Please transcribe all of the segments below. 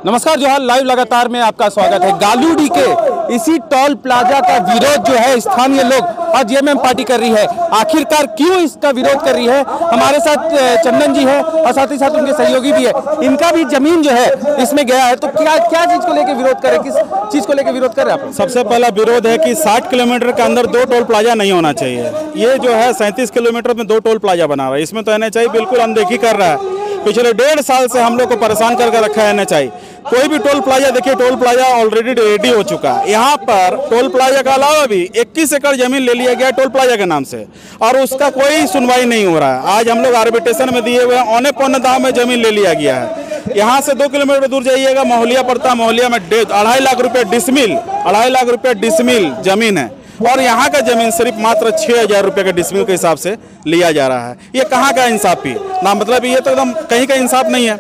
नमस्कार जोहार, लाइव लगातार में आपका स्वागत है। गालूडी के इसी टोल प्लाजा का विरोध जो है स्थानीय लोग और जेएमएम पार्टी कर रही है। आखिरकार क्यों इसका विरोध कर रही है? हमारे साथ चंदन जी है और साथ ही साथ उनके सहयोगी भी है। इनका भी जमीन जो है इसमें गया है, तो क्या क्या चीज को लेकर विरोध कर रहे, किस चीज को लेकर विरोध कर रहे हैं आप? सबसे पहला विरोध है कि 60 किलोमीटर के अंदर 2 टोल प्लाजा नहीं होना चाहिए। ये जो है 37 किलोमीटर में 2 टोल प्लाजा बना रहा है, इसमें तो एनएचआई बिल्कुल अनदेखी कर रहा है। पिछले 1.5 साल से हम लोग को परेशान करके रखा है एनएचआई। कोई भी टोल प्लाजा देखिए, टोल प्लाजा ऑलरेडी रेडी हो चुका है। यहाँ पर टोल प्लाजा का अलावा भी 21 एकड़ जमीन ले लिया गया टोल प्लाजा के नाम से और उसका कोई सुनवाई नहीं हो रहा है। आज हम लोग आर्बिट्रेशन में दिए हुए औने पौने दाम में जमीन ले लिया गया है। यहाँ से 2 किलोमीटर दूर जाइएगा, महुलिया पड़ता, महुलिया में 2.5 लाख रुपये डिसमिल, 2.5 लाख रुपये डिसमिल जमीन है और यहाँ का जमीन सिर्फ मात्र 6,000 रुपये के डिसमिल के हिसाब से लिया जा रहा है। ये कहाँ का इंसाफी ना, मतलब ये तो एकदम कहीं का इंसाफ नहीं है।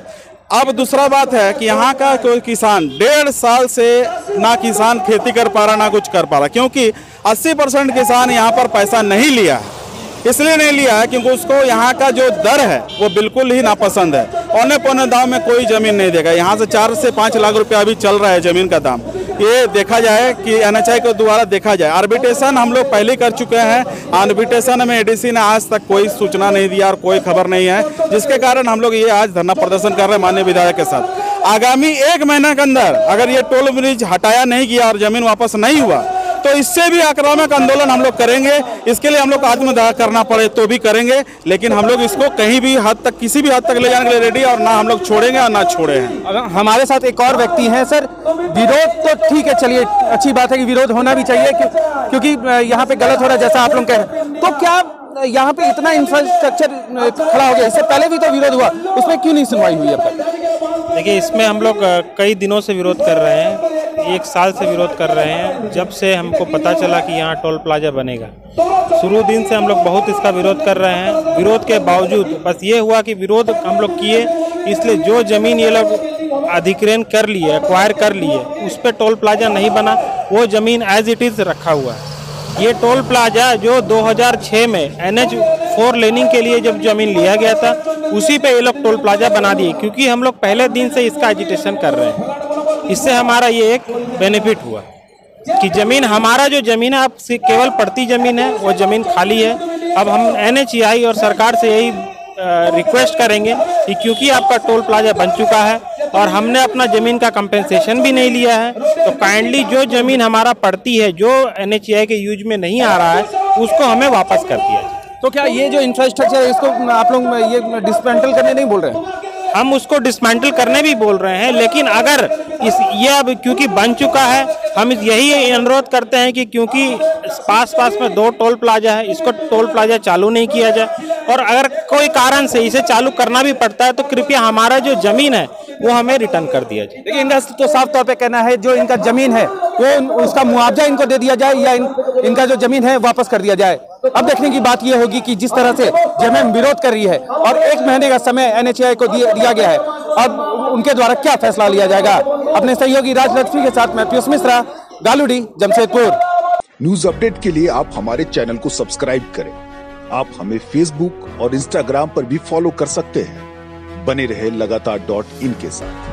अब दूसरा बात है कि यहाँ का कोई किसान 1.5 साल से ना किसान खेती कर पा रहा ना कुछ कर पा रहा, क्योंकि 80% किसान यहाँ पर पैसा नहीं लिया है। इसलिए नहीं लिया है क्योंकि उसको यहाँ का जो दर है वो बिल्कुल ही नापसंद है। औने पौने दाम में कोई ज़मीन नहीं देगा। यहाँ से 4 से 5 लाख रुपया अभी चल रहा है ज़मीन का दाम। ये देखा जाए कि एनएचआई को दोबारा देखा जाए। आर्बिट्रेशन हम लोग पहले कर चुके हैं। आर्बिट्रेशन में एडीसी ने आज तक कोई सूचना नहीं दिया और कोई खबर नहीं है, जिसके कारण हम लोग ये आज धरना प्रदर्शन कर रहे हैं माननीय विधायक के साथ। आगामी 1 महीने के अंदर अगर ये टोल ब्रिज हटाया नहीं गया और ज़मीन वापस नहीं हुआ तो इससे भी आक्रामक आंदोलन हम लोग करेंगे। इसके लिए हम लोग आत्मदाह करना पड़े तो भी करेंगे, लेकिन हम लोग इसको कहीं भी हद तक, किसी भी हद तक ले जाने के लिए रेडी और ना हम लोग छोड़ेंगे और ना छोड़े हैं। हमारे साथ एक और व्यक्ति हैं। सर, विरोध तो ठीक है, चलिए अच्छी बात है कि विरोध होना भी चाहिए क्योंकि यहाँ पे गलत हो रहा है जैसा आप लोग कह रहे हैं। तो क्या यहाँ पे इतना इंफ्रास्ट्रक्चर खड़ा हो गया, इससे पहले भी तो विरोध हुआ, उसमें क्यों नहीं सुनवाई हुई अब तक? देखिए, इसमें हम लोग कई दिनों से विरोध कर रहे हैं, 1 साल से विरोध कर रहे हैं। जब से हमको पता चला कि यहाँ टोल प्लाजा बनेगा, शुरू दिन से हम लोग बहुत इसका विरोध कर रहे हैं। विरोध के बावजूद बस ये हुआ कि विरोध हम लोग किए, इसलिए जो ज़मीन ये लोग अधिग्रहण कर लिए, एक्वायर कर लिए, उस पर टोल प्लाजा नहीं बना, वो ज़मीन एज इट इज़ रखा हुआ है। ये टोल प्लाजा जो 2006 में NH 4 लेनिंग के लिए जब जमीन लिया गया था, उसी पे ये लोग टोल प्लाजा बना दिए, क्योंकि हम लोग पहले दिन से इसका एजिटेशन कर रहे हैं। इससे हमारा ये एक बेनिफिट हुआ कि ज़मीन, हमारा जो ज़मीन है अब केवल पड़ती ज़मीन है, वो ज़मीन खाली है। अब हम NHAI और सरकार से यही रिक्वेस्ट करेंगे कि क्योंकि आपका टोल प्लाजा बन चुका है और हमने अपना ज़मीन का कंपेंसेशन भी नहीं लिया है, तो काइंडली जो ज़मीन हमारा पड़ती है, जो NHAI के यूज में नहीं आ रहा है, उसको हमें वापस कर दिया जाए। तो क्या ये जो इंफ्रास्ट्रक्चर है इसको आप लोग ये डिसमेंटल करने नहीं बोल रहे हैं? हम उसको डिसमेंटल करने भी बोल रहे हैं, लेकिन अगर ये अब क्योंकि बन चुका है, हम यही अनुरोध करते हैं कि क्योंकि पास में 2 टोल प्लाजा है, इसको टोल प्लाजा चालू नहीं किया जाए और अगर कोई कारण से इसे चालू करना भी पड़ता है तो कृपया हमारा जो ज़मीन है वो हमें रिटर्न कर दिया जाए। देखिए, इनका तो साफ तौर पे कहना है जो इनका जमीन है वो उसका मुआवजा इनको दे दिया जाए या इनका जो जमीन है वापस कर दिया जाए। अब देखने की बात ये होगी कि जिस तरह से जेएमएम विरोध कर रही है और 1 महीने का समय एनएचआई को दिया गया है, अब उनके द्वारा क्या फैसला लिया जाएगा। अपने सहयोगी राजलक्ष्मी के साथ मैं पीयूष मिश्रा, गालूडी, जमशेदपुर। न्यूज अपडेट के लिए आप हमारे चैनल को सब्सक्राइब करें। आप हमें फेसबुक और इंस्टाग्राम पर भी फॉलो कर सकते हैं। बने रहे लगातार .in के साथ।